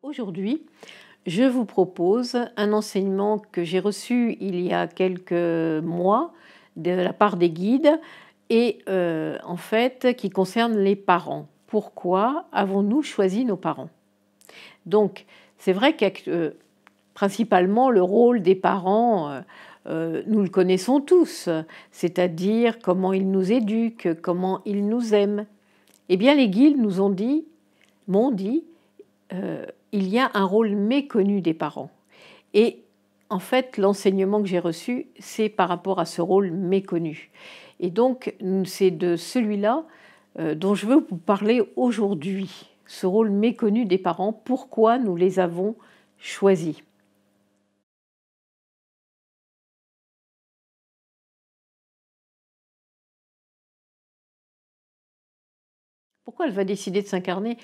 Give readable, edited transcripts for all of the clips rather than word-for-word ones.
Aujourd'hui, je vous propose un enseignement que j'ai reçu il y a quelques mois de la part des guides et en fait qui concerne les parents. Pourquoi avons-nous choisi nos parents? Donc, c'est vrai que principalement le rôle des parents, nous le connaissons tous, c'est-à-dire comment ils nous éduquent, comment ils nous aiment. Eh bien, les guides m'ont dit, il y a un rôle méconnu des parents. Et en fait, l'enseignement que j'ai reçu, c'est par rapport à ce rôle méconnu. Et donc, c'est de celui-là dont je veux vous parler aujourd'hui, ce rôle méconnu des parents, pourquoi nous les avons choisis. Pourquoi elle va décider de s'incarner?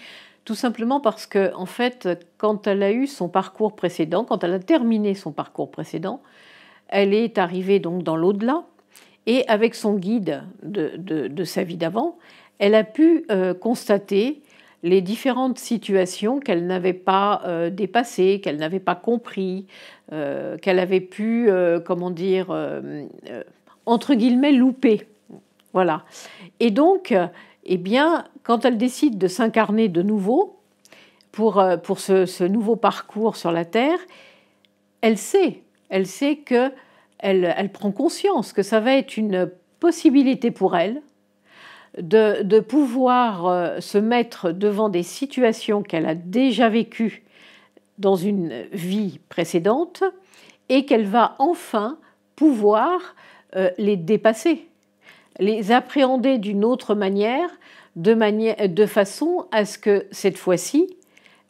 Tout simplement parce que, en fait, quand elle a eu son parcours précédent, quand elle a terminé son parcours précédent, elle est arrivée donc dans l'au-delà, et avec son guide de sa vie d'avant, elle a pu constater les différentes situations qu'elle n'avait pas dépassées, qu'elle n'avait pas compris, qu'elle avait pu, comment dire, entre guillemets, louper. Voilà. Et donc, eh bien, quand elle décide de s'incarner de nouveau pour ce nouveau parcours sur la Terre, elle sait, que elle prend conscience que ça va être une possibilité pour elle de pouvoir se mettre devant des situations qu'elle a déjà vécues dans une vie précédente et qu'elle va enfin pouvoir les dépasser, les appréhender d'une autre manière, de façon à ce que cette fois-ci,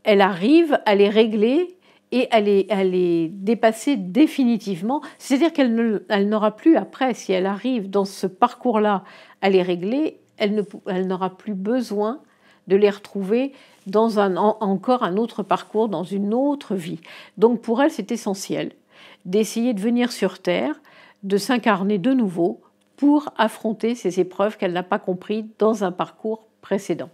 elle arrive à les régler et à les dépasser définitivement. C'est-à-dire qu'elle n'aura plus après, si elle arrive dans ce parcours-là à les régler, elle n'aura plus besoin de les retrouver dans encore un autre parcours, dans une autre vie. Donc pour elle, c'est essentiel d'essayer de venir sur Terre, de s'incarner de nouveau pour affronter ces épreuves qu'elle n'a pas comprises dans un parcours précédent.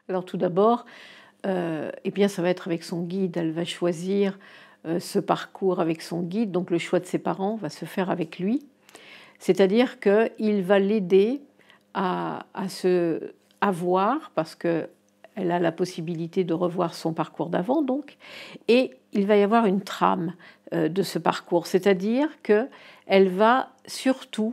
Alors tout d'abord, eh bien, ça va être avec son guide. Elle va choisir ce parcours avec son guide, donc le choix de ses parents va se faire avec lui. C'est-à-dire qu'il va l'aider à voir, parce qu'elle a la possibilité de revoir son parcours d'avant, donc, et il va y avoir une trame de ce parcours. C'est-à-dire qu'elle va surtout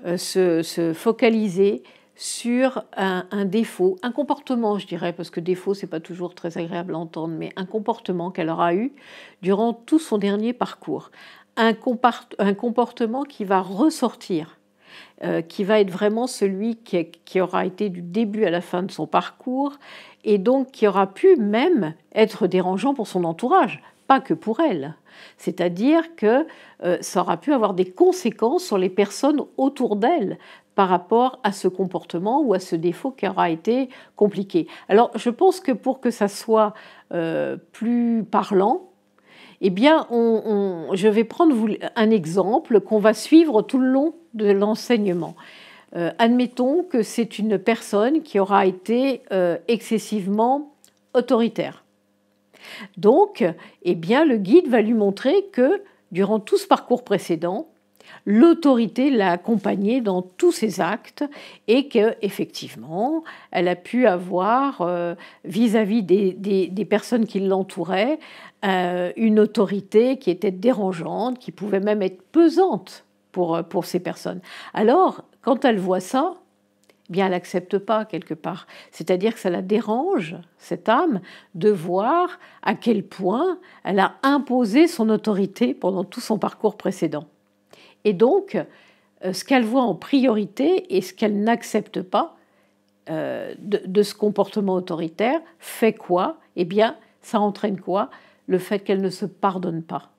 se focaliser sur un défaut, un comportement, je dirais, parce que défaut, c'est pas toujours très agréable à entendre, mais un comportement qu'elle aura eu durant tout son dernier parcours. Un comportement qui va ressortir, qui va être vraiment celui qui aura été du début à la fin de son parcours, et donc qui aura pu même être dérangeant pour son entourage, pas que pour elle. C'est-à-dire que ça aura pu avoir des conséquences sur les personnes autour d'elle par rapport à ce comportement ou à ce défaut qui aura été compliqué. Alors je pense que pour que ça soit plus parlant, eh bien, je vais prendre un exemple qu'on va suivre tout le long de l'enseignement. Admettons que c'est une personne qui aura été excessivement autoritaire. Donc, eh bien, le guide va lui montrer que durant tout ce parcours précédent, l'autorité l'a accompagnée dans tous ses actes et qu'effectivement, elle a pu avoir, vis-à-vis des personnes qui l'entouraient, une autorité qui était dérangeante, qui pouvait même être pesante pour ces personnes. Alors, quand elle voit ça, eh bien, elle n'accepte pas quelque part. C'est-à-dire que ça la dérange, cette âme, de voir à quel point elle a imposé son autorité pendant tout son parcours précédent. Et donc, ce qu'elle voit en priorité et ce qu'elle n'accepte pas de ce comportement autoritaire fait quoi? Eh bien, ça entraîne quoi? Le fait qu'elle ne se pardonne pas.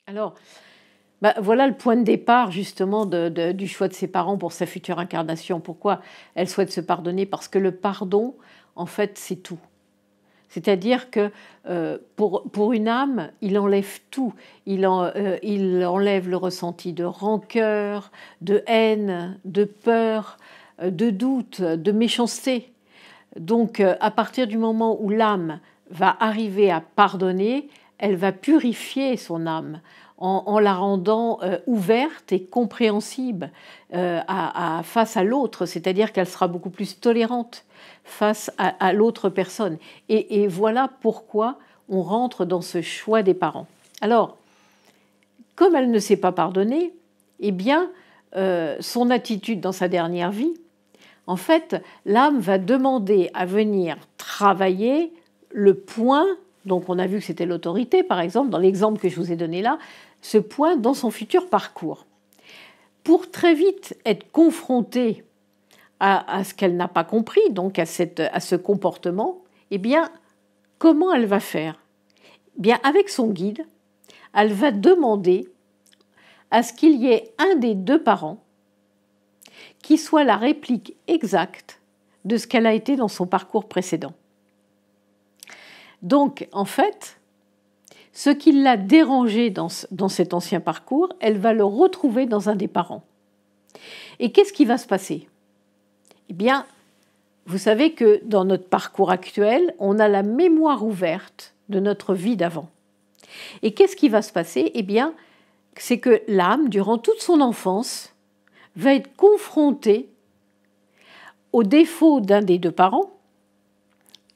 Alors, bah, voilà le point de départ justement du choix de ses parents pour sa future incarnation. Pourquoi elle souhaite se pardonner? Parce que le pardon, en fait, c'est tout. C'est-à-dire que pour une âme, il enlève tout. Il enlève le ressenti de rancœur, de haine, de peur, de doute, de méchanceté. Donc, à partir du moment où l'âme va arriver à pardonner, elle va purifier son âme en la rendant ouverte et compréhensible face à l'autre, c'est-à-dire qu'elle sera beaucoup plus tolérante face à l'autre personne. Et voilà pourquoi on rentre dans ce choix des parents. Alors, comme elle ne sait pas pardonner, eh bien, son attitude dans sa dernière vie, en fait, l'âme va demander à venir travailler le point, donc on a vu que c'était l'autorité, par exemple, dans l'exemple que je vous ai donné là, ce point dans son futur parcours. Pour très vite être confrontée à ce qu'elle n'a pas compris, donc à ce comportement, eh bien, comment elle va faire ? Eh bien, avec son guide, elle va demander à ce qu'il y ait un des deux parents qui soit la réplique exacte de ce qu'elle a été dans son parcours précédent. Donc, en fait, ce qui l'a dérangée dans cet ancien parcours, elle va le retrouver dans un des parents. Et qu'est-ce qui va se passer ? Eh bien, vous savez que dans notre parcours actuel, on a la mémoire ouverte de notre vie d'avant. Et qu'est-ce qui va se passer ? Eh bien, c'est que l'âme, durant toute son enfance, va être confrontée au défaut d'un des deux parents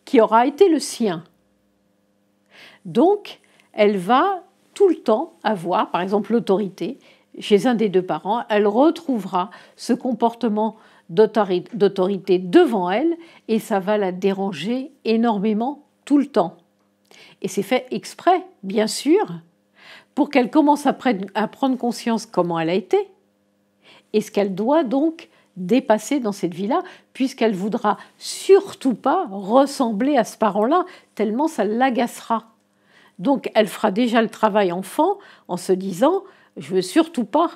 qui aura été le sien. Donc, elle va tout le temps avoir, par exemple, l'autorité chez un des deux parents. Elle retrouvera ce comportement d'autorité devant elle et ça va la déranger énormément tout le temps. Et c'est fait exprès, bien sûr, pour qu'elle commence à prendre conscience comment elle a été et ce qu'elle doit donc dépasser dans cette vie-là, puisqu'elle voudra surtout pas ressembler à ce parent-là, tellement ça l'agacera. Donc, elle fera déjà le travail enfant en se disant « je veux surtout pas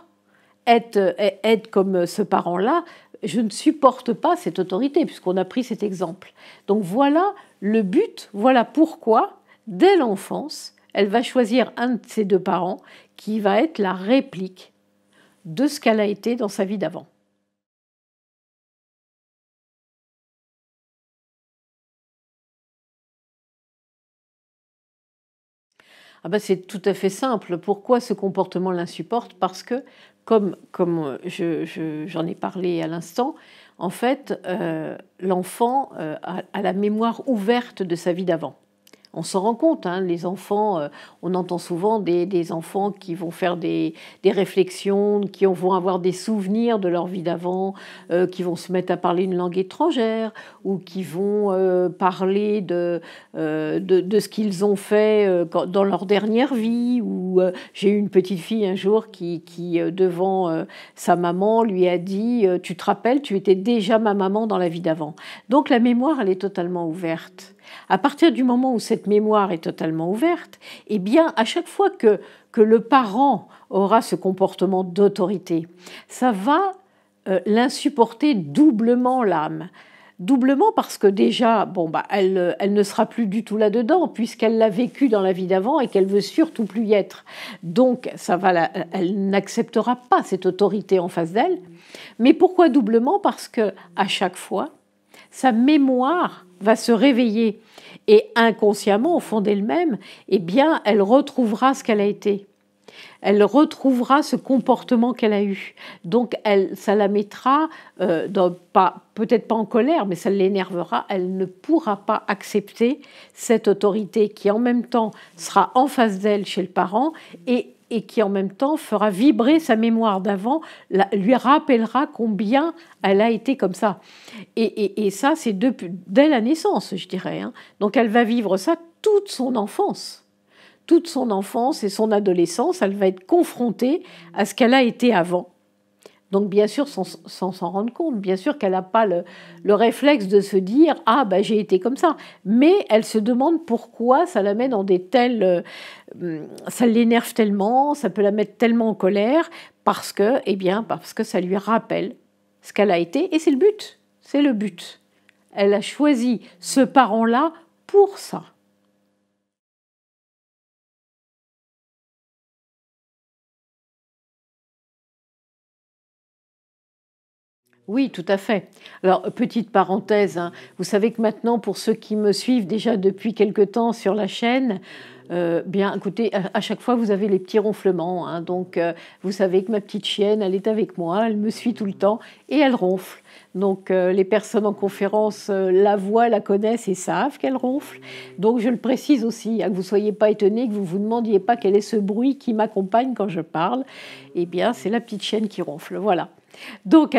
être comme ce parent-là, je ne supporte pas cette autorité », puisqu'on a pris cet exemple. Donc, voilà le but, voilà pourquoi, dès l'enfance, elle va choisir un de ses deux parents qui va être la réplique de ce qu'elle a été dans sa vie d'avant. Ah ben c'est tout à fait simple. Pourquoi ce comportement l'insupporte ? Parce que, comme j'en ai parlé à l'instant, en fait, l'enfant a la mémoire ouverte de sa vie d'avant. On s'en rend compte, hein, les enfants, on entend souvent des enfants qui vont faire des réflexions, qui vont avoir des souvenirs de leur vie d'avant, qui vont se mettre à parler une langue étrangère ou qui vont parler de ce qu'ils ont fait dans leur dernière vie. Ou j'ai eu une petite fille un jour qui devant sa maman, lui a dit « Tu te rappelles, tu étais déjà ma maman dans la vie d'avant ». Donc la mémoire, elle est totalement ouverte. À partir du moment où cette mémoire est totalement ouverte, eh bien, à chaque fois que le parent aura ce comportement d'autorité, ça va l'insupporter doublement l'âme. Doublement parce que déjà, elle ne sera plus du tout là-dedans puisqu'elle l'a vécu dans la vie d'avant et qu'elle veut surtout plus y être. Donc, elle n'acceptera pas cette autorité en face d'elle. Mais pourquoi doublement ? Parce que à chaque fois, sa mémoire va se réveiller et inconsciemment, au fond d'elle-même, eh bien, elle retrouvera ce qu'elle a été. Elle retrouvera ce comportement qu'elle a eu. Donc, ça la mettra, peut-être pas en colère, mais ça l'énervera. Elle ne pourra pas accepter cette autorité qui, en même temps, sera en face d'elle chez le parent et qui, en même temps, fera vibrer sa mémoire d'avant, lui rappellera combien elle a été comme ça. Et ça, c'est dès la naissance, je dirais. Hein. Donc, elle va vivre ça toute son enfance. Toute son enfance et son adolescence, elle va être confrontée à ce qu'elle a été avant. Donc, bien sûr, sans s'en rendre compte, bien sûr qu'elle n'a pas le réflexe de se dire « Ah, j'ai été comme ça ». Mais elle se demande pourquoi ça la met dans des tels... ça l'énerve tellement, ça peut la mettre tellement en colère, parce que ça lui rappelle ce qu'elle a été. Et c'est le but, c'est le but. elle a choisi ce parent-là pour ça. Oui, tout à fait. Alors, petite parenthèse, hein, vous savez que maintenant, pour ceux qui me suivent déjà depuis quelque temps sur la chaîne, bien, écoutez, à chaque fois, vous avez les petits ronflements, hein. Donc, vous savez que ma petite chienne, elle est avec moi, elle me suit tout le temps et elle ronfle. Donc, les personnes en conférence la voient, la connaissent et savent qu'elle ronfle. Donc, je le précise aussi, hein, que vous ne soyez pas étonnés, que vous ne vous demandiez pas quel est ce bruit qui m'accompagne quand je parle. Eh bien, c'est la petite chienne qui ronfle. Voilà. Donc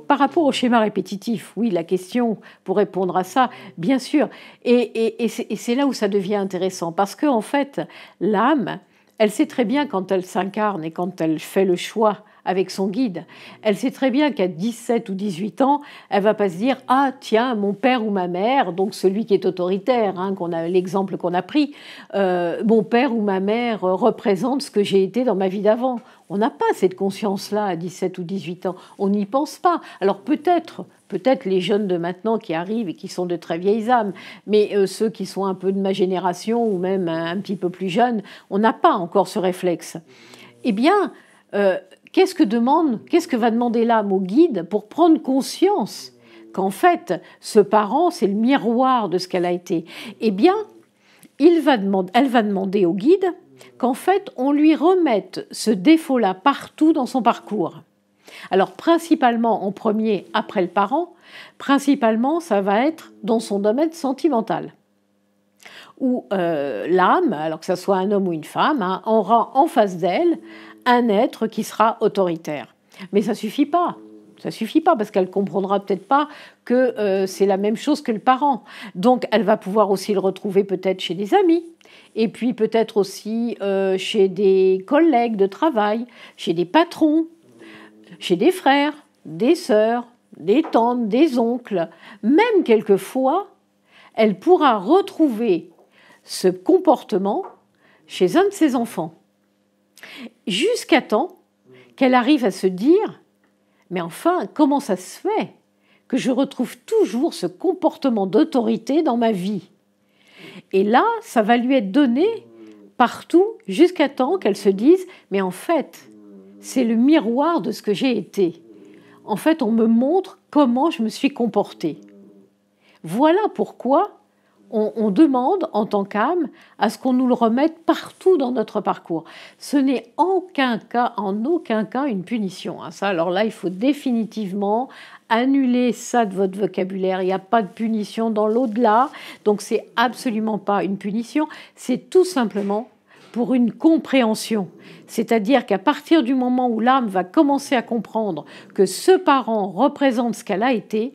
par rapport au schéma répétitif, oui, la question pour répondre à ça, bien sûr, et c'est là où ça devient intéressant, parce qu'en fait, l'âme, elle sait très bien quand elle s'incarne et quand elle fait le choix avec son guide, elle sait très bien qu'à 17 ou 18 ans, elle va pas se dire « Ah tiens, mon père ou ma mère », donc celui qui est autoritaire, hein, l'exemple qu'on a pris, mon père ou ma mère représente ce que j'ai été dans ma vie d'avant ». On n'a pas cette conscience-là à 17 ou 18 ans, on n'y pense pas. Alors peut-être les jeunes de maintenant qui arrivent et qui sont de très vieilles âmes, mais ceux qui sont un peu de ma génération ou même un petit peu plus jeunes, on n'a pas encore ce réflexe. Eh bien, qu'est-ce que va demander l'âme au guide pour prendre conscience qu'en fait, ce parent, c'est le miroir de ce qu'elle a été? Eh bien, elle va demander au guide qu'en fait, on lui remette ce défaut-là partout dans son parcours. Alors, principalement en premier, après le parent, principalement, ça va être dans son domaine sentimental, où l'âme, alors que ce soit un homme ou une femme, hein, aura en face d'elle un être qui sera autoritaire. Mais ça suffit pas. Ça suffit pas parce qu'elle comprendra peut-être pas que c'est la même chose que le parent. Donc, elle va pouvoir aussi le retrouver peut-être chez des amis, et puis peut-être aussi chez des collègues de travail, chez des patrons, chez des frères, des sœurs, des tantes, des oncles. Même quelquefois, elle pourra retrouver ce comportement chez un de ses enfants. Jusqu'à temps qu'elle arrive à se dire « Mais enfin, comment ça se fait que je retrouve toujours ce comportement d'autorité dans ma vie ?» Et là, ça va lui être donné partout jusqu'à temps qu'elle se dise « Mais en fait, c'est le miroir de ce que j'ai été. En fait, on me montre comment je me suis comportée. » Voilà pourquoi on demande en tant qu'âme à ce qu'on nous le remette partout dans notre parcours. Ce n'est en aucun cas une punition, hein. Ça, alors là, il faut définitivement annuler ça de votre vocabulaire. Il n'y a pas de punition dans l'au-delà, donc c'est absolument pas une punition. C'est tout simplement pour une compréhension. C'est-à-dire qu'à partir du moment où l'âme va commencer à comprendre que ce parent représente ce qu'elle a été,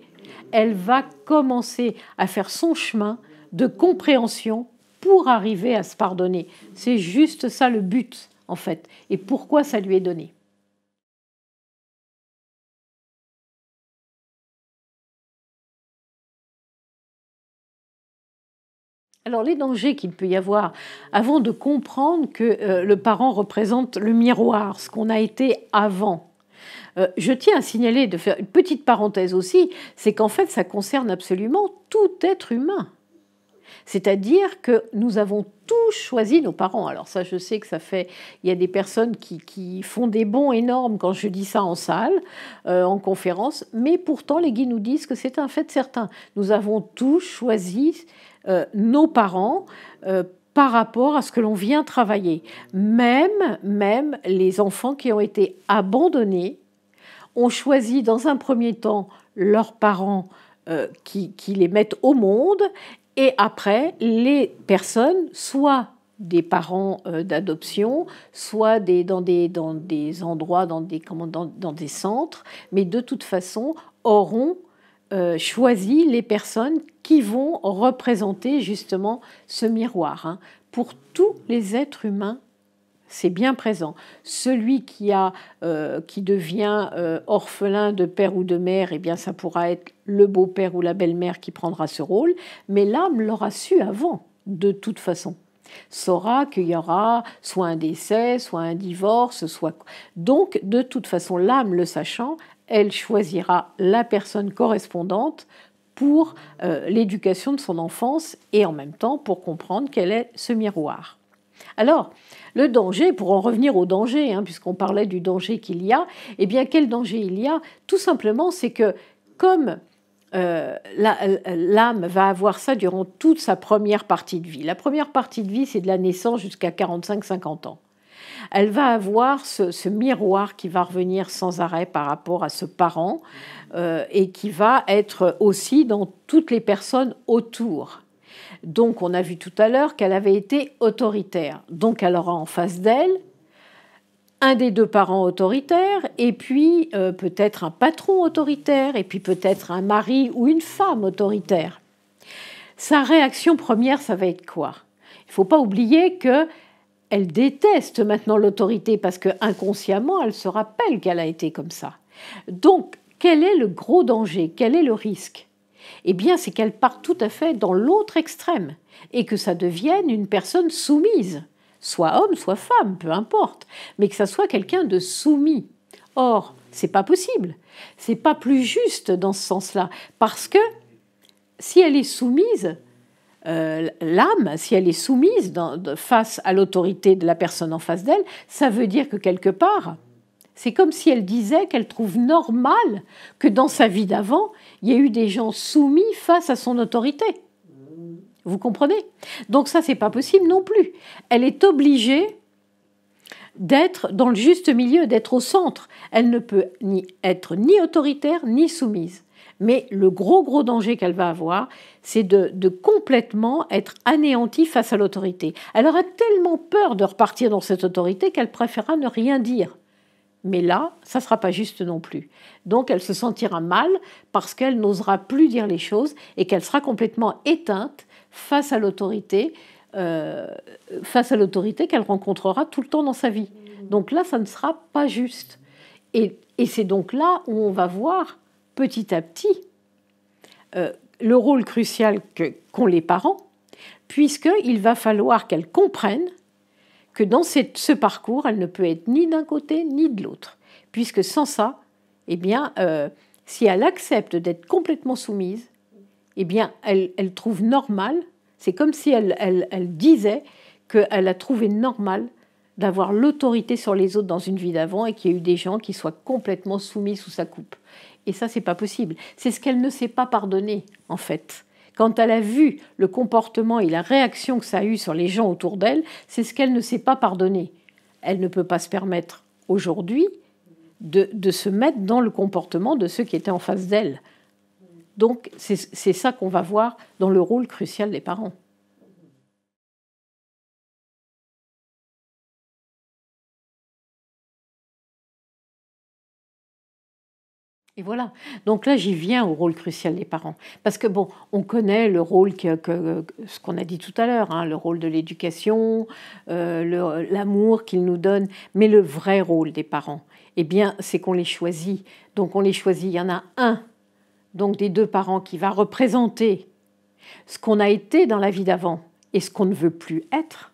elle va commencer à faire son chemin de compréhension pour arriver à se pardonner. C'est juste ça le but, en fait, et pourquoi ça lui est donné. Alors les dangers qu'il peut y avoir avant de comprendre que le parent représente le miroir, ce qu'on a été avant. Je tiens à signaler, de faire une petite parenthèse aussi, c'est qu'en fait ça concerne absolument tout être humain. C'est-à-dire que nous avons tous choisi nos parents. Alors ça, je sais que il y a des personnes qui font des bonds énormes quand je dis ça en salle, en conférence, mais pourtant les guides nous disent que c'est un fait certain. Nous avons tous choisi nos parents par rapport à ce que l'on vient travailler. Même les enfants qui ont été abandonnés ont choisi dans un premier temps leurs parents qui les mettent au monde. Et après, les personnes, soit des parents d'adoption, soit dans des endroits, dans des centres, mais de toute façon, auront choisi les personnes qui vont représenter justement ce miroir. Hein. Pour tous les êtres humains, c'est bien présent. Celui qui devient orphelin de père ou de mère, eh bien, ça pourra être le beau-père ou la belle-mère qui prendra ce rôle, mais l'âme l'aura su avant, de toute façon. Saura qu'il y aura soit un décès, soit un divorce, soit... Donc, de toute façon, l'âme le sachant, elle choisira la personne correspondante pour l'éducation de son enfance et en même temps pour comprendre quel est ce miroir. Alors, le danger, pour en revenir au danger, puisqu'on parlait du danger qu'il y a, eh bien, quel danger il y a? Tout simplement, c'est que comme l'âme va avoir ça durant toute sa première partie de vie. La première partie de vie, c'est de la naissance jusqu'à 45-50 ans. Elle va avoir ce miroir qui va revenir sans arrêt par rapport à ce parent et qui va être aussi dans toutes les personnes autour. Donc, on a vu tout à l'heure qu'elle avait été autoritaire. Donc, elle aura en face d'elle un des deux parents autoritaires, et puis peut-être un patron autoritaire, et puis peut-être un mari ou une femme autoritaire. Sa réaction première, ça va être quoi? Il ne faut pas oublier qu'elle déteste maintenant l'autorité, parce qu'inconsciemment, elle se rappelle qu'elle a été comme ça. Donc, quel est le gros danger? Quel est le risque? Eh bien, c'est qu'elle part tout à fait dans l'autre extrême, et que ça devienne une personne soumise. Soit homme, soit femme, peu importe, mais que ça soit quelqu'un de soumis. Or, c'est pas possible. C'est pas plus juste dans ce sens-là, parce que si elle est soumise, l'âme, si elle est soumise face à l'autorité de la personne en face d'elle, ça veut dire que quelque part, c'est comme si elle disait qu'elle trouve normal que dans sa vie d'avant, il y ait eu des gens soumis face à son autorité. Vous comprenez? Donc ça, c'est pas possible non plus. Elle est obligée d'être dans le juste milieu, d'être au centre. Elle ne peut être ni autoritaire ni soumise. Mais le gros danger qu'elle va avoir, c'est de complètement être anéantie face à l'autorité. Elle aura tellement peur de repartir dans cette autorité qu'elle préférera ne rien dire. Mais là, ça ne sera pas juste non plus. Donc elle se sentira mal parce qu'elle n'osera plus dire les choses et qu'elle sera complètement éteinte face à l'autorité qu'elle rencontrera tout le temps dans sa vie. Donc là, ça ne sera pas juste. Et c'est donc là où on va voir petit à petit le rôle crucial qu'ont les parents, puisqu'il va falloir qu'elle comprenne que dans ce parcours, elle ne peut être ni d'un côté ni de l'autre. Puisque sans ça, eh bien, si elle accepte d'être complètement soumise, eh bien, elle trouve normal, c'est comme si elle disait qu'elle a trouvé normal d'avoir l'autorité sur les autres dans une vie d'avant et qu'il y a eu des gens qui soient complètement soumis sous sa coupe. Et ça, c'est pas possible. C'est ce qu'elle ne s'est pas pardonné, en fait. Quand elle a vu le comportement et la réaction que ça a eu sur les gens autour d'elle, c'est ce qu'elle ne s'est pas pardonné. Elle ne peut pas se permettre aujourd'hui de se mettre dans le comportement de ceux qui étaient en face d'elle. Donc, c'est ça qu'on va voir dans le rôle crucial des parents. Et voilà. Donc là, j'y viens au rôle crucial des parents. Parce que, bon, on connaît le rôle, ce qu'on a dit tout à l'heure, le rôle de l'éducation, l'amour qu'ils nous donnent. Mais le vrai rôle des parents, eh bien, c'est qu'on les choisit. Donc, on les choisit. Il y en a un, donc des deux parents, qui va représenter ce qu'on a été dans la vie d'avant et ce qu'on ne veut plus être.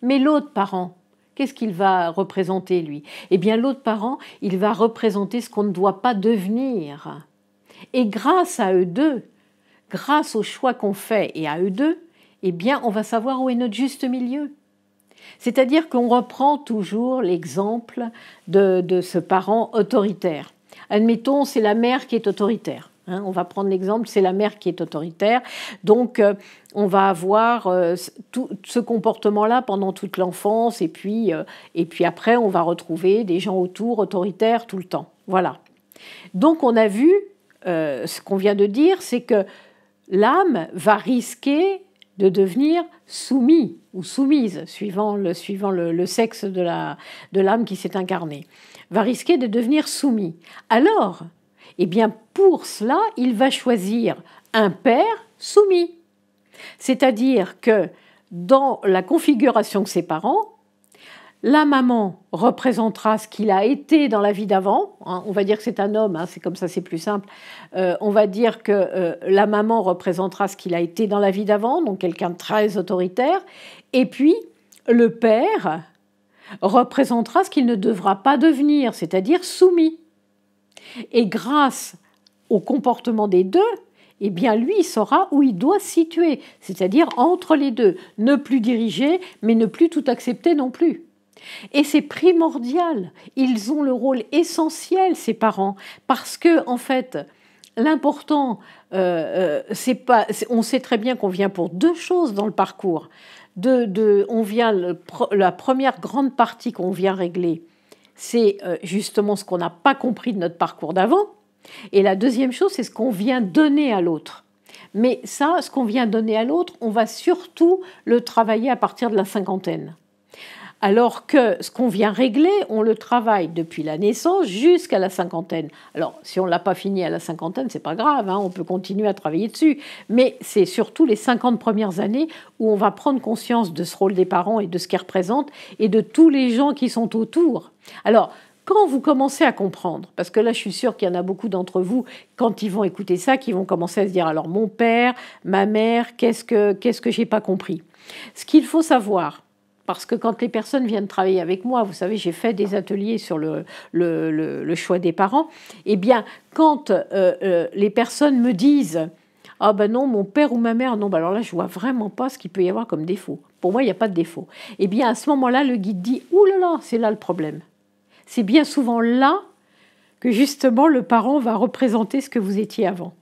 Mais l'autre parent, qu'est-ce qu'il va représenter, lui? Eh bien, l'autre parent, il va représenter ce qu'on ne doit pas devenir. Et grâce à eux deux, grâce au choix qu'on fait et à eux deux, eh bien, on va savoir où est notre juste milieu. C'est-à-dire qu'on reprend toujours l'exemple de ce parent autoritaire. Admettons, c'est la mère qui est autoritaire. On va prendre l'exemple, c'est la mère qui est autoritaire. Donc, on va avoir tout ce comportement-là pendant toute l'enfance. Et puis après, on va retrouver des gens autour autoritaires tout le temps. Voilà. Donc, on a vu, ce qu'on vient de dire, c'est que l'âme va risquer de devenir soumis ou soumise, suivant le sexe de l'âme qui s'est incarnée, va risquer de devenir soumis. Alors, eh bien, pour cela, il va choisir un père soumis. C'est-à-dire que dans la configuration de ses parents, la maman représentera ce qu'il a été dans la vie d'avant. On va dire que c'est un homme, c'est comme ça, c'est plus simple. On va dire que la maman représentera ce qu'il a été dans la vie d'avant, donc quelqu'un de très autoritaire. Et puis, le père représentera ce qu'il ne devra pas devenir, c'est-à-dire soumis. Et grâce au comportement des deux, eh bien lui, il saura où il doit se situer, c'est-à-dire entre les deux. Ne plus diriger, mais ne plus tout accepter non plus. Et c'est primordial. Ils ont le rôle essentiel, ces parents, parce que, en fait, l'important, c'est pas. On sait très bien qu'on vient pour deux choses dans le parcours. On vient la première grande partie qu'on vient régler, c'est justement ce qu'on n'a pas compris de notre parcours d'avant. Et la deuxième chose, c'est ce qu'on vient donner à l'autre. Mais ça, ce qu'on vient donner à l'autre, on va surtout le travailler à partir de la cinquantaine. Alors que ce qu'on vient régler, on le travaille depuis la naissance jusqu'à la cinquantaine. Alors, si on ne l'a pas fini à la cinquantaine, c'est pas grave, hein, on peut continuer à travailler dessus. Mais c'est surtout les 50 premières années où on va prendre conscience de ce rôle des parents et de ce qu'ils représentent et de tous les gens qui sont autour. Alors, quand vous commencez à comprendre, parce que là, je suis sûre qu'il y en a beaucoup d'entre vous, quand ils vont écouter ça, qui vont commencer à se dire, alors mon père, ma mère, qu'est-ce que j'ai pas compris? Ce qu'il faut savoir, parce que quand les personnes viennent travailler avec moi, vous savez, j'ai fait des ateliers sur le choix des parents, eh bien, quand les personnes me disent « Ah ben non, mon père ou ma mère, non, ben alors là, je vois vraiment pas ce qu'il peut y avoir comme défaut. Pour moi, il n'y a pas de défaut. » Eh bien, à ce moment-là, le guide dit « Ouh là là, c'est là le problème. » C'est bien souvent là que justement le parent va représenter ce que vous étiez avant.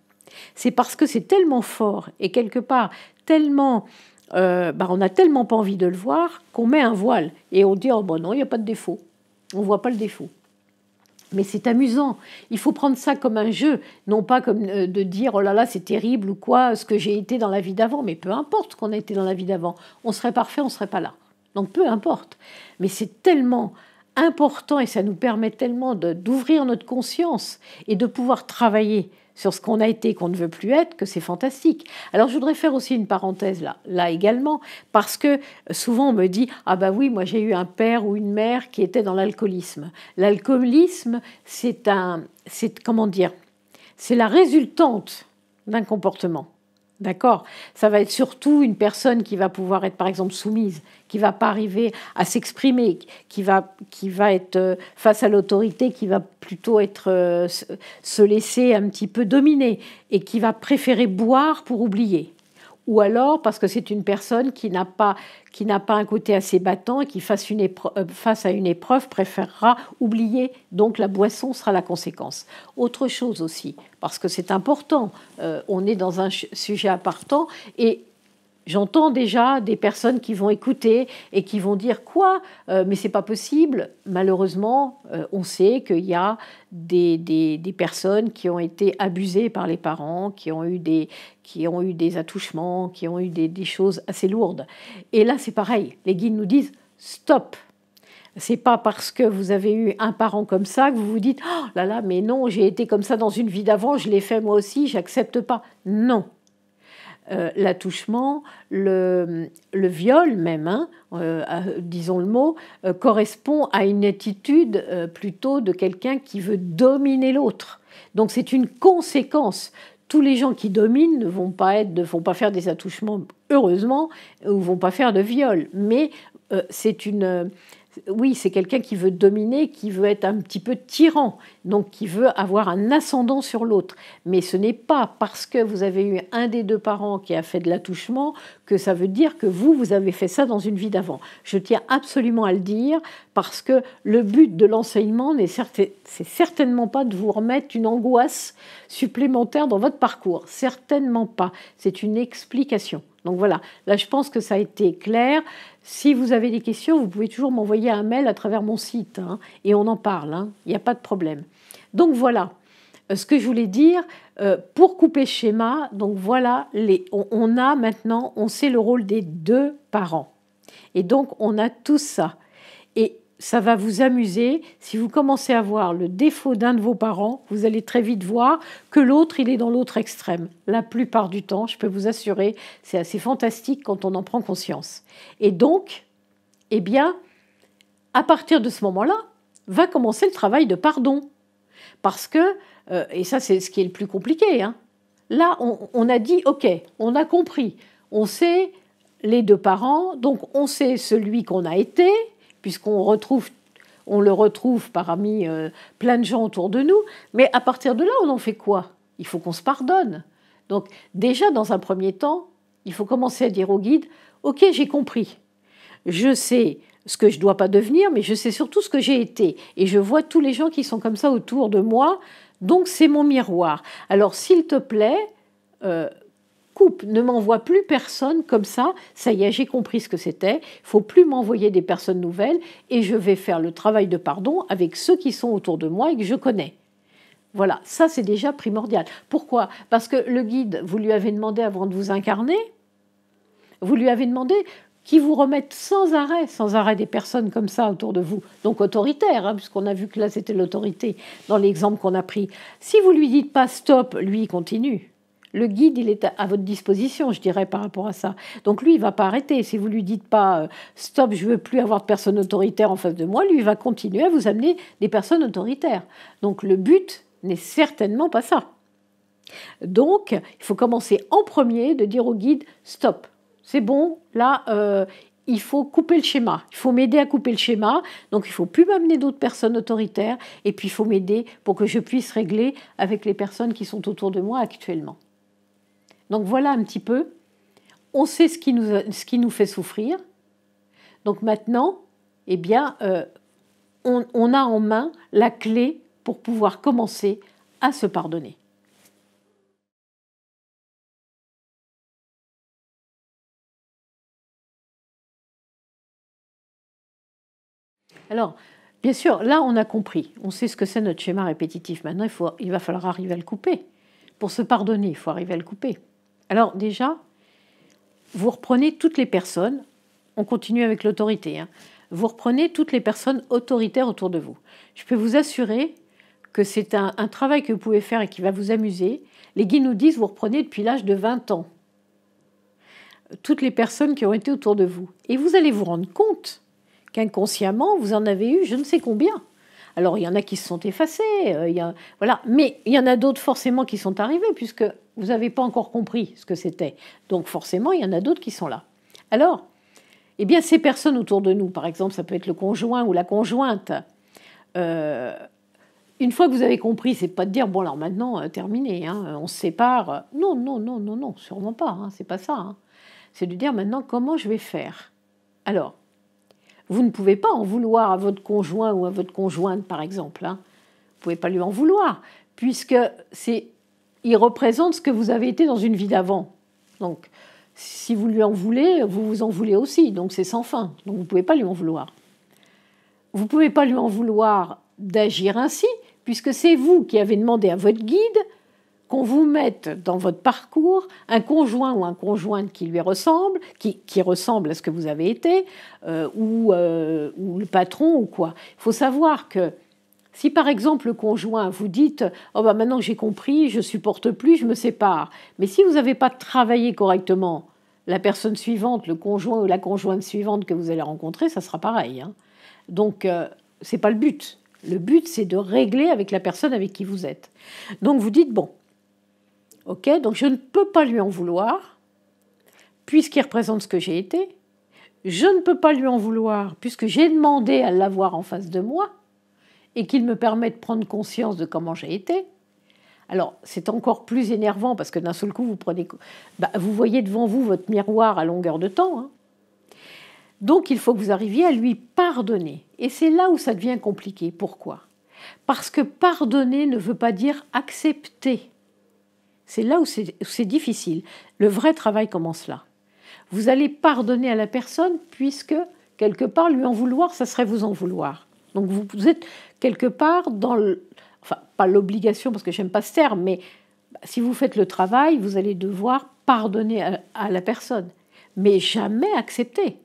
C'est parce que c'est tellement fort et quelque part tellement... on n'a tellement pas envie de le voir qu'on met un voile et on dit « Oh ben non, il n'y a pas de défaut. » On ne voit pas le défaut. Mais c'est amusant. Il faut prendre ça comme un jeu, non pas comme de dire « Oh là là, c'est terrible » ou quoi, ce que j'ai été dans la vie d'avant. Mais peu importe ce qu'on a été dans la vie d'avant. On serait parfait, on ne serait pas là. Donc peu importe. Mais c'est tellement important et ça nous permet tellement d'ouvrir notre conscience et de pouvoir travailler sur ce qu'on a été, qu'on ne veut plus être, que c'est fantastique. Alors, je voudrais faire aussi une parenthèse là également, parce que souvent on me dit « Ah bah oui, moi j'ai eu un père ou une mère qui était dans l'alcoolisme. » L'alcoolisme, c'est la résultante d'un comportement. D'accord? Ça va être surtout une personne qui va pouvoir être, par exemple, soumise, qui va pas arriver à s'exprimer, qui va être face à l'autorité, qui va plutôt être se laisser un petit peu dominer et qui va préférer boire pour oublier. Ou alors parce que c'est une personne qui n'a pas un côté assez battant et qui face à une épreuve préférera oublier. Donc la boisson sera la conséquence. Autre chose aussi, parce que c'est important, on est dans un sujet important et j'entends déjà des personnes qui vont écouter et qui vont dire quoi, mais c'est pas possible. Malheureusement, on sait qu'il y a des personnes qui ont été abusées par les parents, qui ont eu des attouchements, qui ont eu des choses assez lourdes. Et là, c'est pareil. Les guides nous disent stop. C'est pas parce que vous avez eu un parent comme ça que vous vous dites oh là là, mais non, j'ai été comme ça dans une vie d'avant, je l'ai fait moi aussi, j'accepte pas. Non. L'attouchement, le viol même, hein, disons le mot, correspond à une attitude plutôt de quelqu'un qui veut dominer l'autre. Donc c'est une conséquence. Tous les gens qui dominent ne vont pas faire des attouchements, heureusement, ou ne vont pas faire de viol. Mais c'est quelqu'un qui veut dominer, qui veut être un petit peu tyran, donc qui veut avoir un ascendant sur l'autre. Mais ce n'est pas parce que vous avez eu un des deux parents qui a fait de l'attouchement que ça veut dire que vous avez fait ça dans une vie d'avant. Je tiens absolument à le dire parce que le but de l'enseignement, c'est certainement pas de vous remettre une angoisse supplémentaire dans votre parcours. Certainement pas. C'est une explication. Donc voilà, là je pense que ça a été clair. Si vous avez des questions, vous pouvez toujours m'envoyer un mail à travers mon site hein, et on en parle, hein, il n'y a pas de problème. Donc voilà, ce que je voulais dire, pour couper ce schéma, donc voilà, on sait le rôle des deux parents. Et donc on a tout ça. Et ça va vous amuser. Si vous commencez à voir le défaut d'un de vos parents, vous allez très vite voir que l'autre, il est dans l'autre extrême. La plupart du temps, je peux vous assurer, c'est assez fantastique quand on en prend conscience. Et donc, eh bien, à partir de ce moment-là, va commencer le travail de pardon. Parce que, et ça c'est ce qui est le plus compliqué, hein, là on a dit, ok, on a compris, on sait les deux parents, donc on sait celui qu'on a été, puisqu'on le retrouve parmi plein de gens autour de nous. Mais à partir de là, on en fait quoi? Il faut qu'on se pardonne. Donc déjà, dans un premier temps, il faut commencer à dire au guide, ok, j'ai compris, je sais ce que je ne dois pas devenir, mais je sais surtout ce que j'ai été. Et je vois tous les gens qui sont comme ça autour de moi, donc c'est mon miroir. Alors s'il te plaît, coupe, ne m'envoie plus personne comme ça y est, j'ai compris ce que c'était, il ne faut plus m'envoyer des personnes nouvelles, et je vais faire le travail de pardon avec ceux qui sont autour de moi et que je connais. Voilà, ça c'est déjà primordial. Pourquoi ? Parce que le guide, vous lui avez demandé avant de vous incarner, vous lui avez demandé qu'il vous remette sans arrêt des personnes comme ça autour de vous, donc autoritaires, hein, puisqu'on a vu que là c'était l'autorité dans l'exemple qu'on a pris. Si vous lui dites pas stop, lui il continue. Le guide, il est à votre disposition, je dirais, par rapport à ça. Donc lui, il va pas arrêter. Si vous lui dites pas stop, je veux plus avoir de personnes autoritaires en face de moi, lui, il va continuer à vous amener des personnes autoritaires. Donc le but n'est certainement pas ça. Donc, il faut commencer en premier de dire au guide stop. C'est bon, là, il faut couper le schéma. Il faut m'aider à couper le schéma. Donc, il ne faut plus m'amener d'autres personnes autoritaires. Et puis, il faut m'aider pour que je puisse régler avec les personnes qui sont autour de moi actuellement. Donc, voilà un petit peu. On sait ce qui nous fait souffrir. Donc, maintenant, eh bien, on a en main la clé pour pouvoir commencer à se pardonner. Alors, bien sûr, là, on a compris. On sait ce que c'est notre schéma répétitif. Maintenant, il va falloir arriver à le couper. Pour se pardonner, il faut arriver à le couper. Alors, déjà, vous reprenez toutes les personnes. On continue avec l'autorité. Hein. Vous reprenez toutes les personnes autoritaires autour de vous. Je peux vous assurer que c'est un travail que vous pouvez faire et qui va vous amuser. Les guides nous disent, vous reprenez depuis l'âge de 20 ans. Toutes les personnes qui ont été autour de vous. Et vous allez vous rendre compte qu'inconsciemment, vous en avez eu je ne sais combien. Alors, il y en a qui se sont effacés, voilà. Mais il y en a d'autres forcément qui sont arrivés, puisque vous n'avez pas encore compris ce que c'était. Donc, forcément, il y en a d'autres qui sont là. Alors, eh bien, ces personnes autour de nous, par exemple, ça peut être le conjoint ou la conjointe, une fois que vous avez compris, c'est pas de dire, bon, alors maintenant, terminé, hein, on se sépare. Non, non, non, non, non, sûrement pas, hein, c'est pas ça. Hein. C'est de dire maintenant, comment je vais faire ? Alors, vous ne pouvez pas en vouloir à votre conjoint ou à votre conjointe, par exemple. Hein. Vous ne pouvez pas lui en vouloir, puisque il représente ce que vous avez été dans une vie d'avant. Donc, si vous lui en voulez, vous vous en voulez aussi. Donc, c'est sans fin. Donc, vous ne pouvez pas lui en vouloir. Vous ne pouvez pas lui en vouloir d'agir ainsi, puisque c'est vous qui avez demandé à votre guide qu'on vous mette dans votre parcours un conjoint ou une conjointe qui lui ressemble, qui ressemble à ce que vous avez été, ou le patron ou quoi. Il faut savoir que si par exemple le conjoint vous dites « Oh bah maintenant que j'ai compris, je ne supporte plus, je me sépare », mais si vous n'avez pas travaillé correctement la personne suivante, le conjoint ou la conjointe suivante que vous allez rencontrer, ça sera pareil. Hein. Donc, ce n'est pas le but. Le but, c'est de régler avec la personne avec qui vous êtes. Donc, vous dites « Bon, ok, donc je ne peux pas lui en vouloir, puisqu'il représente ce que j'ai été. Je ne peux pas lui en vouloir, puisque j'ai demandé à l'avoir en face de moi, et qu'il me permet de prendre conscience de comment j'ai été. » Alors, c'est encore plus énervant, parce que d'un seul coup, vous voyez devant vous votre miroir à longueur de temps. Hein. Donc, il faut que vous arriviez à lui pardonner. Et c'est là où ça devient compliqué. Pourquoi ? Parce que pardonner ne veut pas dire accepter. C'est là où c'est difficile. Le vrai travail commence là. Vous allez pardonner à la personne puisque, quelque part, lui en vouloir, ça serait vous en vouloir. Donc vous êtes quelque part dans enfin, pas l'obligation, parce que j'aime pas ce terme, mais si vous faites le travail, vous allez devoir pardonner à la personne, mais jamais accepter.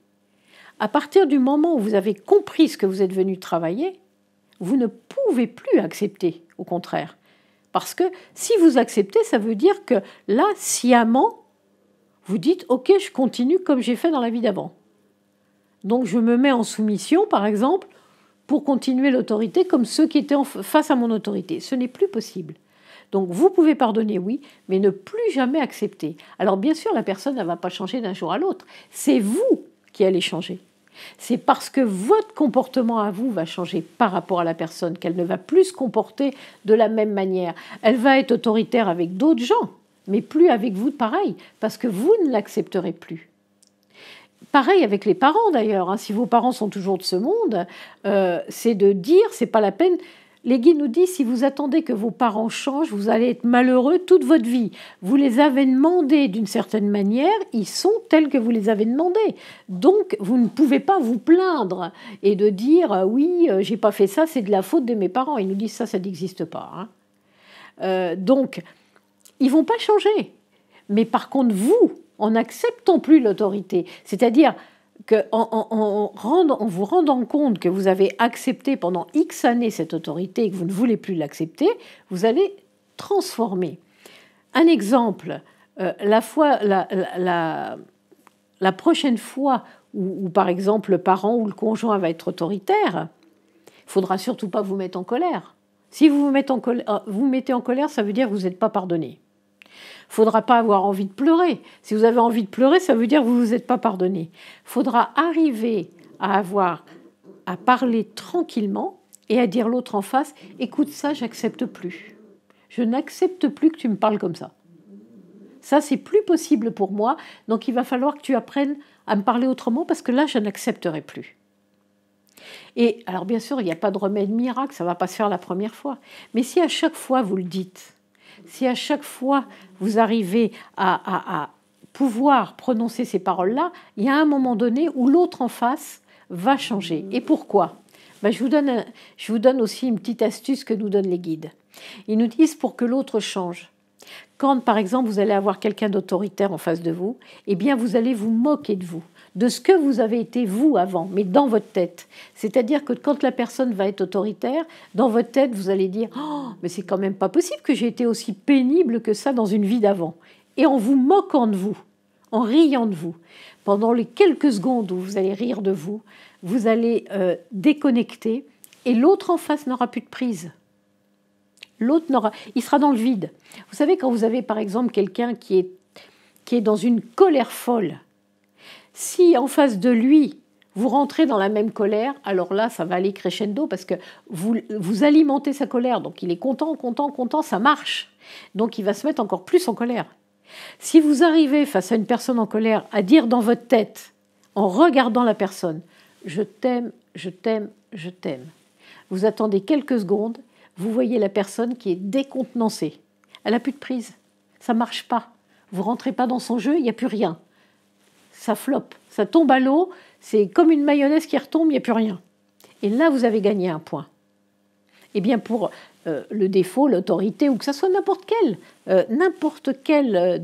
À partir du moment où vous avez compris ce que vous êtes venu travailler, vous ne pouvez plus accepter, au contraire. Parce que si vous acceptez, ça veut dire que là, sciemment, vous dites « Ok, je continue comme j'ai fait dans la vie d'avant. » Donc je me mets en soumission, par exemple, pour continuer l'autorité comme ceux qui étaient face à mon autorité. Ce n'est plus possible. Donc vous pouvez pardonner, oui, mais ne plus jamais accepter. Alors bien sûr, la personne ne va pas changer d'un jour à l'autre. C'est vous qui allez changer. C'est parce que votre comportement à vous va changer par rapport à la personne qu'elle ne va plus se comporter de la même manière. Elle va être autoritaire avec d'autres gens, mais plus avec vous pareil, parce que vous ne l'accepterez plus. Pareil avec les parents d'ailleurs, hein. Si vos parents sont toujours de ce monde, c'est de dire, c'est pas la peine. Les guides nous disent, si vous attendez que vos parents changent, vous allez être malheureux toute votre vie. Vous les avez demandés d'une certaine manière, ils sont tels que vous les avez demandés. Donc, vous ne pouvez pas vous plaindre et de dire, oui, j'ai pas fait ça, c'est de la faute de mes parents. Ils nous disent, ça n'existe pas. Hein. Donc, ils vont pas changer. Mais par contre, vous, en n'acceptant plus l'autorité, c'est-à-dire en vous rendant compte que vous avez accepté pendant X années cette autorité et que vous ne voulez plus l'accepter, vous allez transformer. Un exemple, la prochaine fois où, par exemple, le parent ou le conjoint va être autoritaire, il ne faudra surtout pas vous mettre en colère. Si vous vous mettez en colère, ça veut dire que vous n'êtes pas pardonné. Il ne faudra pas avoir envie de pleurer. Si vous avez envie de pleurer, ça veut dire que vous ne vous êtes pas pardonné. Il faudra arriver à parler tranquillement et à dire l'autre en face, écoute, ça, j'accepte plus. Je n'accepte plus que tu me parles comme ça. Ça, c'est plus possible pour moi. Donc, il va falloir que tu apprennes à me parler autrement parce que là, je n'accepterai plus. Et alors, bien sûr, il n'y a pas de remède miracle, ça ne va pas se faire la première fois. Mais si à chaque fois, vous le dites, si à chaque fois vous arrivez à pouvoir prononcer ces paroles-là, il y a un moment donné où l'autre en face va changer. Et pourquoi ? Je vous donne aussi une petite astuce que nous donnent les guides. Ils nous disent pour que l'autre change. Quand, par exemple, vous allez avoir quelqu'un d'autoritaire en face de vous, eh bien, vous allez vous moquer de vous, de ce que vous avez été vous avant, mais dans votre tête. C'est-à-dire que quand la personne va être autoritaire, dans votre tête, vous allez dire « Oh, mais c'est quand même pas possible que j'ai été aussi pénible que ça dans une vie d'avant. » Et en vous moquant de vous, en riant de vous, pendant les quelques secondes où vous allez rire de vous, vous allez déconnecter et l'autre en face n'aura plus de prise. L'autre il sera dans le vide. Vous savez, quand vous avez par exemple quelqu'un qui est dans une colère folle, si en face de lui, vous rentrez dans la même colère, alors là, ça va aller crescendo parce que vous alimentez sa colère. Donc il est content, ça marche. Donc il va se mettre encore plus en colère. Si vous arrivez face à une personne en colère à dire dans votre tête, en regardant la personne, je t'aime, je t'aime, je t'aime. Vous attendez quelques secondes, vous voyez la personne qui est décontenancée. Elle n'a plus de prise. Ça ne marche pas. Vous ne rentrez pas dans son jeu, il n'y a plus rien. Ça floppe, ça tombe à l'eau, c'est comme une mayonnaise qui retombe, il n'y a plus rien. Et là, vous avez gagné un point. Eh bien, pour le défaut, l'autorité, ou que ce soit n'importe quel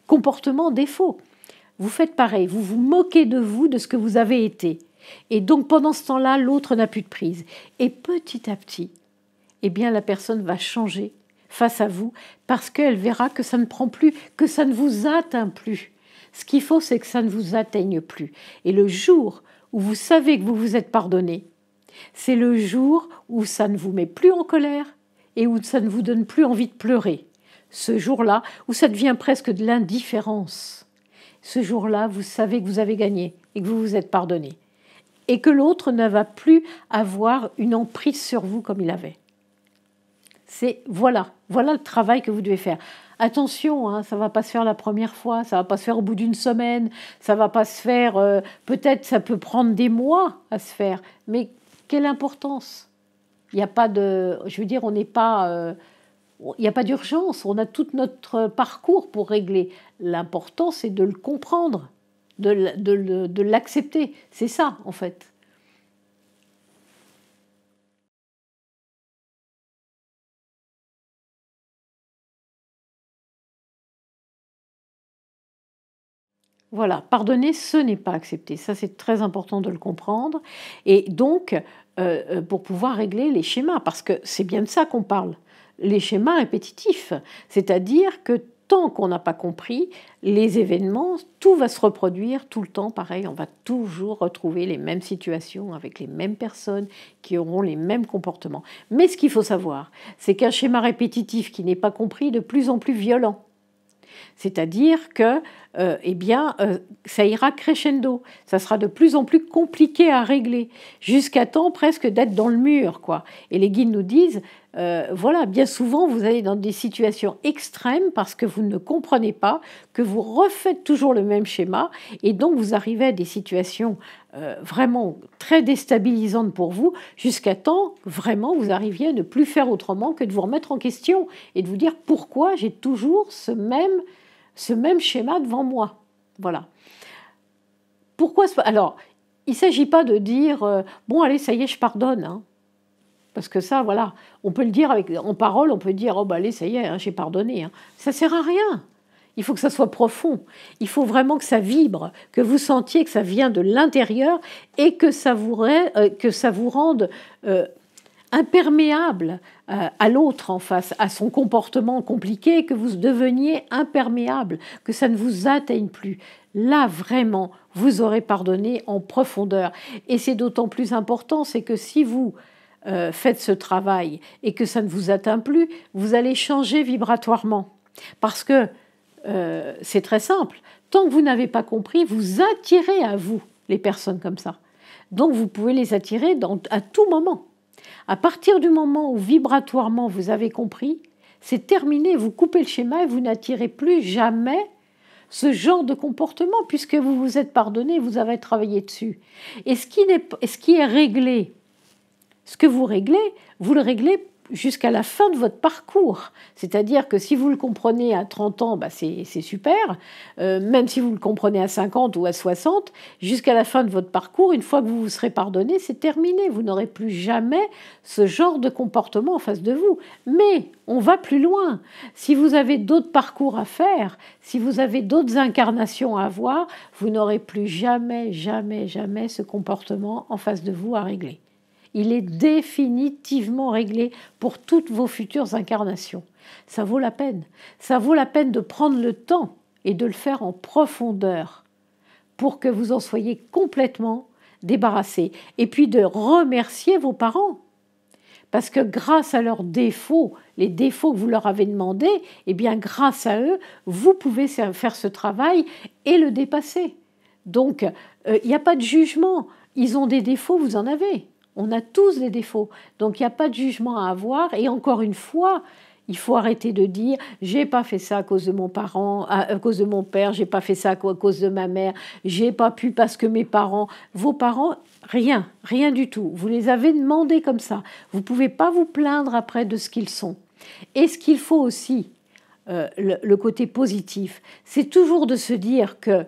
comportement défaut, vous faites pareil, vous vous moquez de vous, de ce que vous avez été. Et donc, pendant ce temps-là, l'autre n'a plus de prise. Et petit à petit, eh bien, la personne va changer face à vous parce qu'elle verra que ça ne prend plus, que ça ne vous atteint plus. Ce qu'il faut, c'est que ça ne vous atteigne plus. Et le jour où vous savez que vous vous êtes pardonné, c'est le jour où ça ne vous met plus en colère et où ça ne vous donne plus envie de pleurer. Ce jour-là, où ça devient presque de l'indifférence. Ce jour-là, vous savez que vous avez gagné et que vous vous êtes pardonné. Et que l'autre ne va plus avoir une emprise sur vous comme il avait. Voilà le travail que vous devez faire. Attention, hein, ça ne va pas se faire la première fois, ça ne va pas se faire au bout d'une semaine, ça ne va pas se faire, peut-être ça peut prendre des mois à se faire, mais quelle importance ? Il n'y a pas de, je veux dire, on n'est pas, il n'y a pas d'urgence, on a tout notre parcours pour régler. L'important, c'est de le comprendre, de l'accepter, c'est ça en fait. Voilà, pardonner, ce n'est pas accepter. Ça, c'est très important de le comprendre. Et donc, pour pouvoir régler les schémas, parce que c'est bien de ça qu'on parle, les schémas répétitifs. C'est-à-dire que tant qu'on n'a pas compris les événements, tout va se reproduire tout le temps. Pareil, on va toujours retrouver les mêmes situations avec les mêmes personnes qui auront les mêmes comportements. Mais ce qu'il faut savoir, c'est qu'un schéma répétitif qui n'est pas compris est de plus en plus violent. C'est-à-dire que eh bien, ça ira crescendo. Ça sera de plus en plus compliqué à régler, jusqu'à temps presque d'être dans le mur, quoi. Et les guides nous disent, voilà, bien souvent, vous allez dans des situations extrêmes parce que vous ne comprenez pas, que vous refaites toujours le même schéma, et donc vous arrivez à des situations vraiment très déstabilisantes pour vous, jusqu'à temps, vraiment, vous arriviez à ne plus faire autrement que de vous remettre en question et de vous dire pourquoi j'ai toujours ce même schéma devant moi. Voilà. Pourquoi alors, il ne s'agit pas de dire bon, allez, ça y est, je pardonne. Hein. Parce que ça, voilà, on peut le dire en parole, on peut dire oh, bah, allez, ça y est, hein, j'ai pardonné. Hein. Ça ne sert à rien. Il faut que ça soit profond. Il faut vraiment que ça vibre, que vous sentiez que ça vient de l'intérieur et que ça vous rende imperméable à l'autre en face, à son comportement compliqué, que vous deveniez imperméable, que ça ne vous atteigne plus. Là, vraiment, vous aurez pardonné en profondeur. Et c'est d'autant plus important, c'est que si vous faites ce travail et que ça ne vous atteint plus, vous allez changer vibratoirement. Parce que c'est très simple. Tant que vous n'avez pas compris, vous attirez à vous les personnes comme ça. Donc vous pouvez les attirer à tout moment. À partir du moment où vibratoirement vous avez compris, c'est terminé, vous coupez le schéma et vous n'attirez plus jamais ce genre de comportement puisque vous vous êtes pardonné, vous avez travaillé dessus. Et ce qui est réglé, ce que vous le réglez jusqu'à la fin de votre parcours. C'est-à-dire que si vous le comprenez à 30 ans, bah c'est super. Même si vous le comprenez à 50 ou à 60, jusqu'à la fin de votre parcours, une fois que vous vous serez pardonné, c'est terminé. Vous n'aurez plus jamais ce genre de comportement en face de vous. Mais on va plus loin. Si vous avez d'autres parcours à faire, si vous avez d'autres incarnations à avoir, vous n'aurez plus jamais ce comportement en face de vous à régler. Il est définitivement réglé pour toutes vos futures incarnations. Ça vaut la peine. Ça vaut la peine de prendre le temps et de le faire en profondeur pour que vous en soyez complètement débarrassés. Et puis de remercier vos parents. Parce que grâce à leurs défauts, les défauts que vous leur avez demandés, eh bien grâce à eux, vous pouvez faire ce travail et le dépasser. Donc, il n'y a pas de jugement. Ils ont des défauts, vous en avez. On a tous des défauts, donc il n'y a pas de jugement à avoir. Et encore une fois, il faut arrêter de dire « j'ai pas fait ça à cause de mon parent, à cause de mon père, j'ai pas fait ça à cause de ma mère, j'ai pas pu parce que mes parents... » Vos parents, rien du tout. Vous les avez demandés comme ça. Vous ne pouvez pas vous plaindre après de ce qu'ils sont. Et ce qu'il faut aussi, le côté positif, c'est toujours de se dire que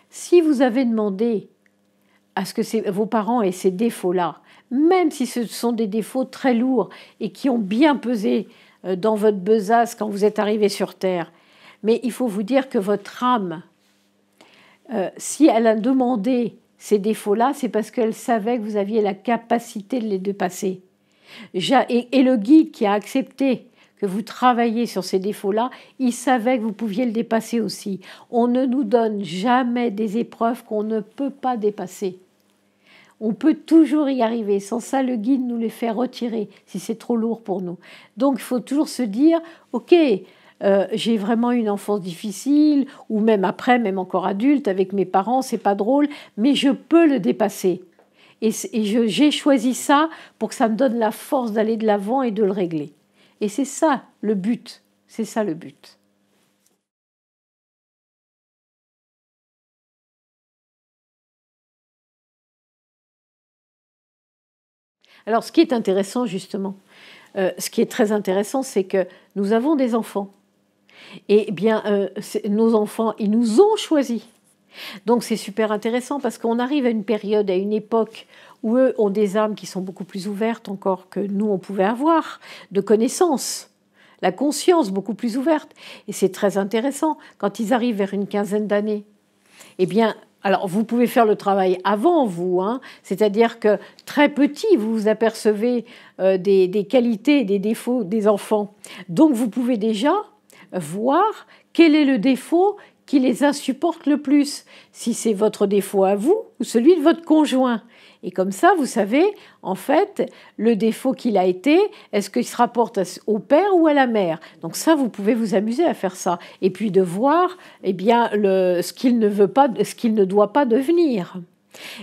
si vous avez demandé à ce que vos parents aient ces défauts-là, même si ce sont des défauts très lourds et qui ont bien pesé dans votre besace quand vous êtes arrivé sur Terre. Mais il faut vous dire que votre âme, si elle a demandé ces défauts-là, c'est parce qu'elle savait que vous aviez la capacité de les dépasser. Et le guide qui a accepté que vous travailliez sur ces défauts-là, il savait que vous pouviez le dépasser aussi. On ne nous donne jamais des épreuves qu'on ne peut pas dépasser. On peut toujours y arriver. Sans ça, le guide nous les fait retirer si c'est trop lourd pour nous. Donc, il faut toujours se dire, ok, j'ai vraiment une enfance difficile, ou même après, même encore adulte, avec mes parents, c'est pas drôle, mais je peux le dépasser. Et j'ai choisi ça pour que ça me donne la force d'aller de l'avant et de le régler. Et c'est ça le but. C'est ça le but. Alors, ce qui est intéressant, justement, ce qui est très intéressant, c'est que nous avons des enfants. Et bien, nos enfants, ils nous ont choisis. Donc, c'est super intéressant parce qu'on arrive à une période, à une époque où eux ont des âmes qui sont beaucoup plus ouvertes encore que nous, on pouvait avoir, de connaissances, la conscience beaucoup plus ouverte. Et c'est très intéressant quand ils arrivent vers une quinzaine d'années. Eh bien, alors, vous pouvez faire le travail avant, vous, hein, c'est-à-dire que très petit, vous vous apercevez des qualités et des défauts des enfants. Donc, vous pouvez déjà voir quel est le défaut qui les insupporte le plus, si c'est votre défaut à vous ou celui de votre conjoint. Et comme ça, vous savez, en fait, le défaut qu'il a été, est-ce qu'il se rapporte au père ou à la mère? Donc ça, vous pouvez vous amuser à faire ça. Et puis de voir eh bien, ce qu'il ne veut pas, ce qu'il ne doit pas devenir.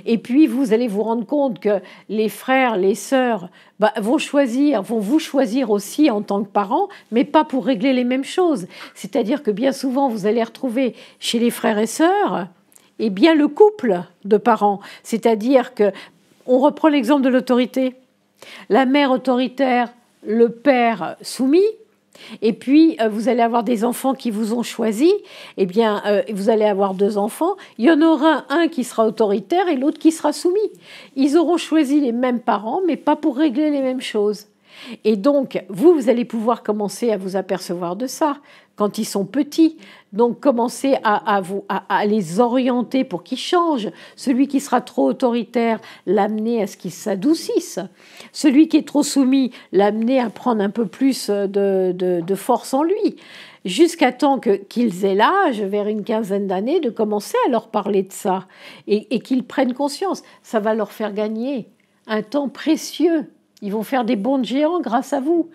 Et puis, vous allez vous rendre compte que les frères, les sœurs vont vous choisir aussi en tant que parents, mais pas pour régler les mêmes choses. C'est-à-dire que bien souvent, vous allez retrouver chez les frères et sœurs eh bien, le couple de parents. C'est-à-dire que, on reprend l'exemple de l'autorité. La mère autoritaire, le père soumis. Et puis, vous allez avoir des enfants qui vous ont choisi. Eh bien, vous allez avoir 2 enfants. Il y en aura un qui sera autoritaire et l'autre qui sera soumis. Ils auront choisi les mêmes parents, mais pas pour régler les mêmes choses. Et donc, vous allez pouvoir commencer à vous apercevoir de ça quand ils sont petits. Donc, commencez à les orienter pour qu'ils changent. Celui qui sera trop autoritaire, l'amener à ce qu'il s'adoucisse. Celui qui est trop soumis, l'amener à prendre un peu plus de force en lui. Jusqu'à temps qu'ils aient l'âge, vers une quinzaine d'années, de commencer à leur parler de ça. Et qu'ils prennent conscience. Ça va leur faire gagner un temps précieux. Ils vont faire des bonds de géants grâce à vous.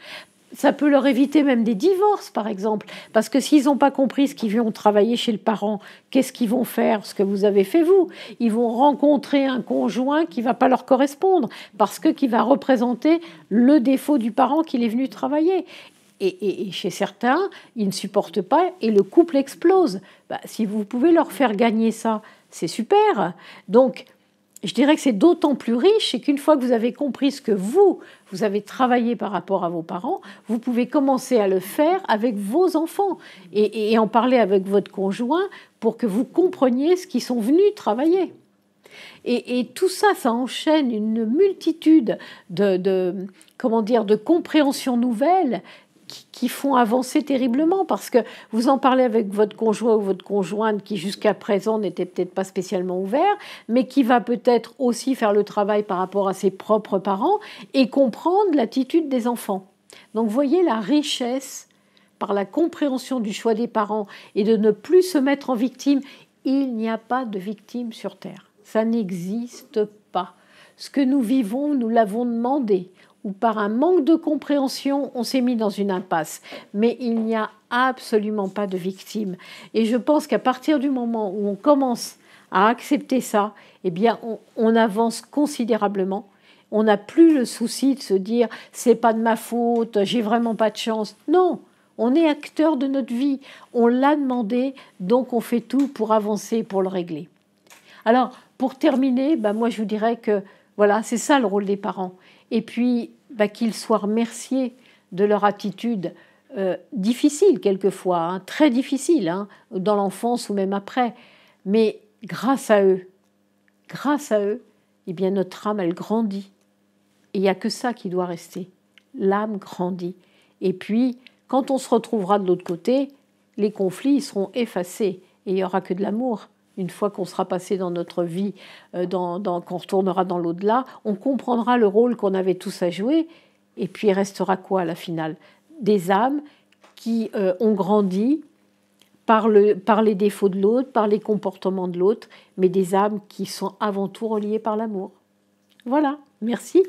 Ça peut leur éviter même des divorces, par exemple. Parce que s'ils n'ont pas compris ce qu'ils vont travailler chez le parent, qu'est-ce qu'ils vont faire? Ce que vous avez fait, vous. Ils vont rencontrer un conjoint qui ne va pas leur correspondre, parce que qui va représenter le défaut du parent qu'il est venu travailler. Et chez certains, ils ne supportent pas et le couple explose. Si vous pouvez leur faire gagner ça, c'est super. Donc, je dirais que c'est d'autant plus riche, c'est qu'une fois que vous avez compris ce que vous avez travaillé par rapport à vos parents, vous pouvez commencer à le faire avec vos enfants et en parler avec votre conjoint pour que vous compreniez ce qu'ils sont venus travailler. Et tout ça, ça enchaîne une multitude de compréhensions nouvelles qui font avancer terriblement, parce que vous en parlez avec votre conjoint ou votre conjointe qui jusqu'à présent n'était peut-être pas spécialement ouvert, mais qui va peut-être aussi faire le travail par rapport à ses propres parents et comprendre l'attitude des enfants. Donc voyez la richesse par la compréhension du choix des parents et de ne plus se mettre en victime. Il n'y a pas de victime sur Terre. Ça n'existe pas. Ce que nous vivons, nous l'avons demandé. Ou par un manque de compréhension, on s'est mis dans une impasse. Mais il n'y a absolument pas de victime. Et je pense qu'à partir du moment où on commence à accepter ça, eh bien, on avance considérablement. On n'a plus le souci de se dire « c'est pas de ma faute, j'ai vraiment pas de chance ». Non, on est acteur de notre vie. On l'a demandé, donc on fait tout pour avancer, pour le régler. Alors, pour terminer, moi je vous dirais que voilà, c'est ça le rôle des parents. Et puis, qu'ils soient remerciés de leur attitude difficile quelquefois, très difficile, dans l'enfance ou même après. Mais grâce à eux, eh bien notre âme, elle grandit. Et il n'y a que ça qui doit rester. L'âme grandit. Et puis, quand on se retrouvera de l'autre côté, les conflits seront effacés et il n'y aura que de l'amour. Une fois qu'on sera passé dans notre vie, qu'on retournera dans l'au-delà, on comprendra le rôle qu'on avait tous à jouer. Et puis il restera quoi à la finale? Des âmes qui ont grandi par les défauts de l'autre, par les comportements de l'autre, mais des âmes qui sont avant tout reliées par l'amour. Voilà, merci.